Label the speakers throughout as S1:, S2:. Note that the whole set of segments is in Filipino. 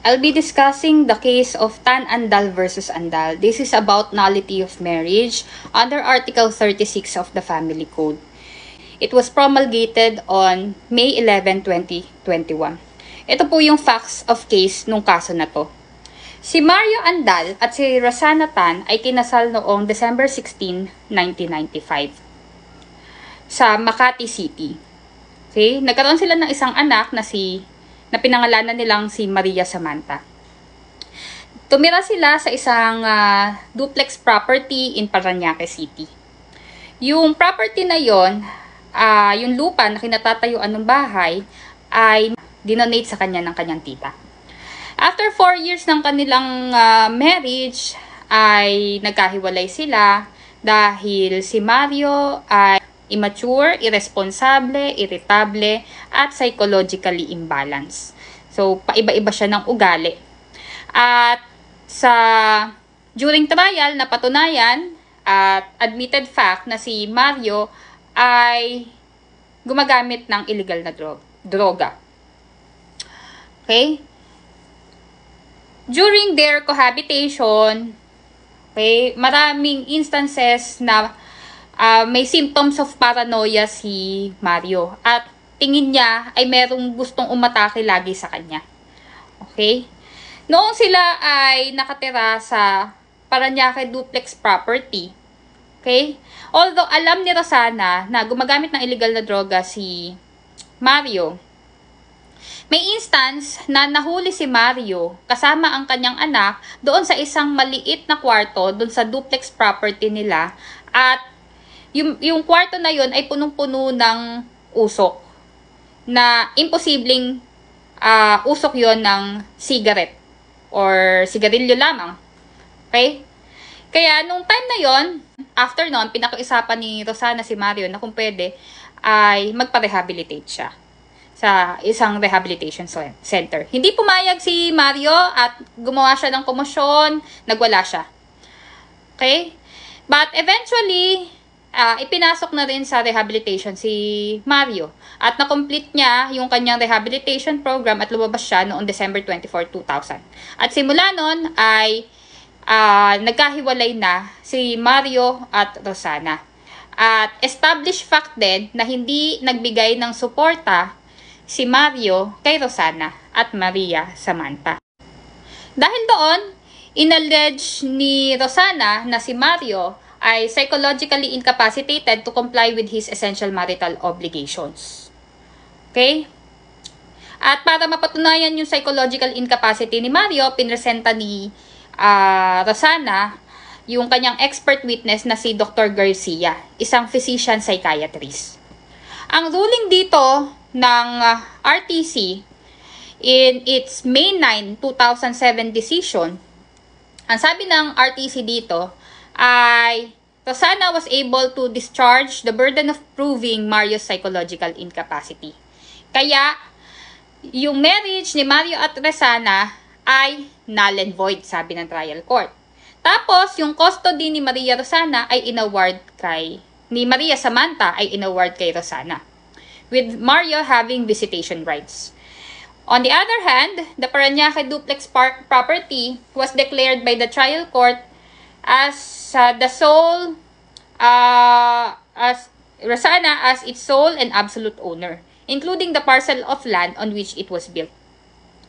S1: I'll be discussing the case of Tan Andal versus Andal. This is about nullity of marriage under Article 36 of the Family Code. It was promulgated on May 11, 2021. Ito po yung facts of case nung kaso na to. Si Mario Andal at si Rosana Tan ay kinasal noong December 16, 1995 sa Makati City. Okay? Nagkaroon sila ng isang anak na pinangalanan nilang si Maria Samantha. Tumira sila sa isang duplex property in Parañaque City. Yung property na yon, yung lupa na kinatatayuan ng bahay ay dinonate sa kanya ng kanyang tita. After 4 years ng kanilang marriage ay nagkahiwalay sila dahil si Mario ay immature, irresponsible, irritable, at psychologically imbalanced. So, paiba-iba siya ng ugali. At during trial, napatunayan at admitted fact na si Mario ay gumagamit ng illegal na droga. Okay? During their cohabitation, okay, maraming instances na may symptoms of paranoia si Mario at tingin niya ay merong gustong umatake lagi sa kanya. Okay? Noong sila ay nakatira sa Parañaque duplex property, okay? Although alam ni Rosana na gumagamit ng illegal na droga si Mario, may instance na nahuli si Mario kasama ang kanyang anak doon sa isang maliit na kwarto doon sa duplex property nila at yung kwarto na yon ay punong-puno ng usok na imposibleng usok yon ng cigarette or sigarilyo lamang. Okay? Kaya nung time na yon, after nun, pinakiusapan ni Rosana si Mario na kung pwede ay magpa-rehabilitate siya sa isang rehabilitation center. Hindi pumayag si Mario at gumawa siya ng komosyon, nagwala siya. Okay? But eventually, ipinasok na rin sa rehabilitation si Mario at na-complete niya yung kanyang rehabilitation program at lumabas siya noong December 24, 2000. At simula nun ay nagkahiwalay na si Mario at Rosana. At established fact din na hindi nagbigay ng suporta si Mario kay Rosana at Maria Samantha. Dahil doon, inallege ni Rosana na si Mario ay psychologically incapacitated to comply with his essential marital obligations. Okay? At para mapatunayan yung psychological incapacity ni Mario, pinresenta ni Rosana yung kanyang expert witness na si Dr. Garcia, isang physician psychiatrist. Ang ruling dito ng RTC in its May 9, 2007 decision, ang sabi ng RTC dito ay Rosana was able to discharge the burden of proving Mario's psychological incapacity. Kaya, yung marriage ni Mario at Rosana ay null and void, sabi ng trial court. Tapos, yung custody ni Maria Rosana ay inaward ni Maria Samantha ay inaward kay Rosana, with Mario having visitation rights. On the other hand, the Parañaque duplex property was declared by the trial court as the sole, as Rosana as its sole and absolute owner, including the parcel of land on which it was built.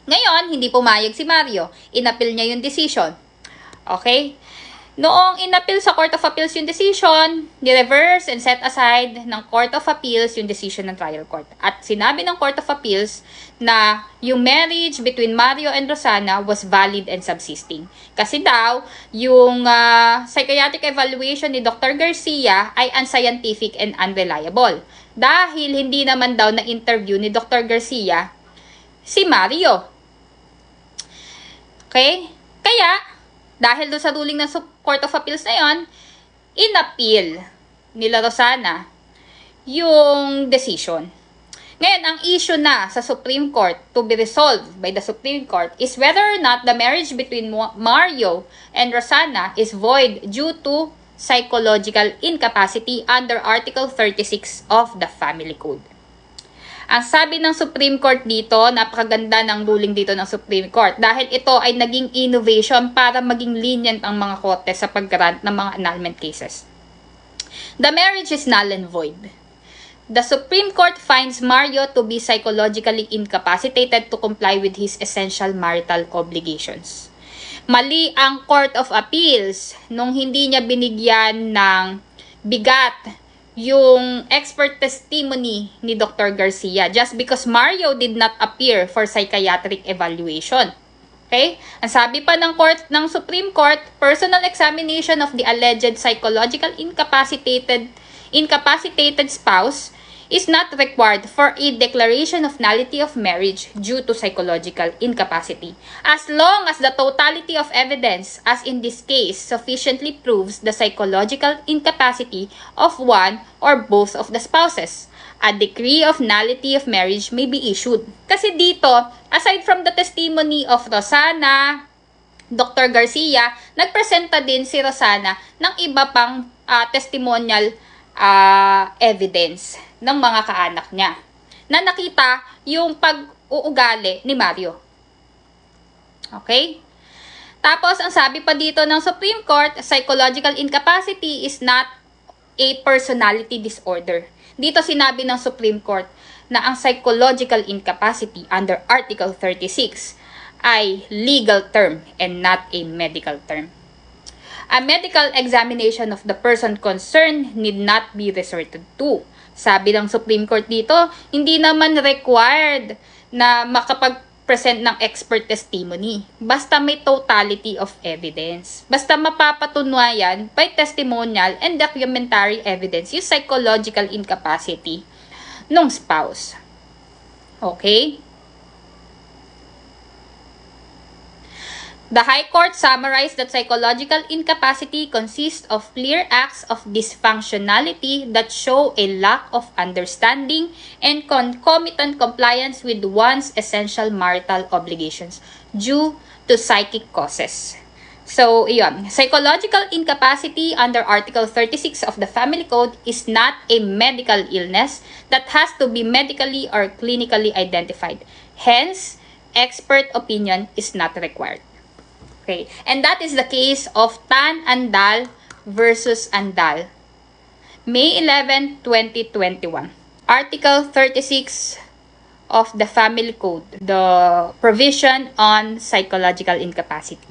S1: Ngayon, hindi pumayag si Mario. Inappeal niya yung decision. Okay? Noong inappeal sa Court of Appeals yung decision, ni-reverse and set aside ng Court of Appeals yung decision ng trial court. At sinabi ng Court of Appeals na yung marriage between Mario and Rosana was valid and subsisting. Kasi daw, yung psychiatric evaluation ni Dr. Garcia ay unscientific and unreliable. Dahil hindi naman daw na-interview ni Dr. Garcia si Mario. Okay? Kaya, dahil doon sa ruling ng Court of Appeals na yon, inappeal nila Rosana yung decision. Ngayon, ang issue na sa Supreme Court to be resolved by the Supreme Court is whether or not the marriage between Mario and Rosana is void due to psychological incapacity under Article 36 of the Family Code. Ang sabi ng Supreme Court dito, napakaganda ng ruling dito ng Supreme Court dahil ito ay naging innovation para maging lenient ang mga korte sa pag-grant ng mga annulment cases. The marriage is null and void. The Supreme Court finds Mario to be psychologically incapacitated to comply with his essential marital obligations. Mali ang Court of Appeals nung hindi niya binigyan ng bigat yung expert testimony ni Dr. Garcia just because Mario did not appear for psychiatric evaluation. Okay? Ang sabi pa ng Supreme Court, personal examination of the alleged psychological incapacitated spouse is not required for a declaration of nullity of marriage due to psychological incapacity, as long as the totality of evidence, as in this case, sufficiently proves the psychological incapacity of one or both of the spouses. A decree of nullity of marriage may be issued. Kasi dito, aside from the testimony of Rosana, Dr. Garcia, nagpresenta din si Rosana ng iba pang testimonial evidence ng mga kaanak niya na nakita yung pag-uugali ni Mario. Okay? Tapos, ang sabi pa dito ng Supreme Court, psychological incapacity is not a personality disorder. Dito sinabi ng Supreme Court na ang psychological incapacity under Article 36 ay legal term and not a medical term. A medical examination of the person concerned need not be resorted to. Sabi ng Supreme Court dito, hindi naman required na makapag-present ng expert testimony. Basta may totality of evidence. Basta mapapatunayan by testimonial and documentary evidence yung psychological incapacity ng spouse. Okay? The High Court summarized that psychological incapacity consists of clear acts of dysfunctionality that show a lack of understanding and concomitant compliance with one's essential marital obligations due to psychic causes. So, yun. Psychological incapacity under Article 36 of the Family Code is not a medical illness that has to be medically or clinically identified. Hence, expert opinion is not required. Okay, and that is the case of Tan Andal versus Andal. May 11, 2021. Article 36 of the Family Code, the provision on psychological incapacity.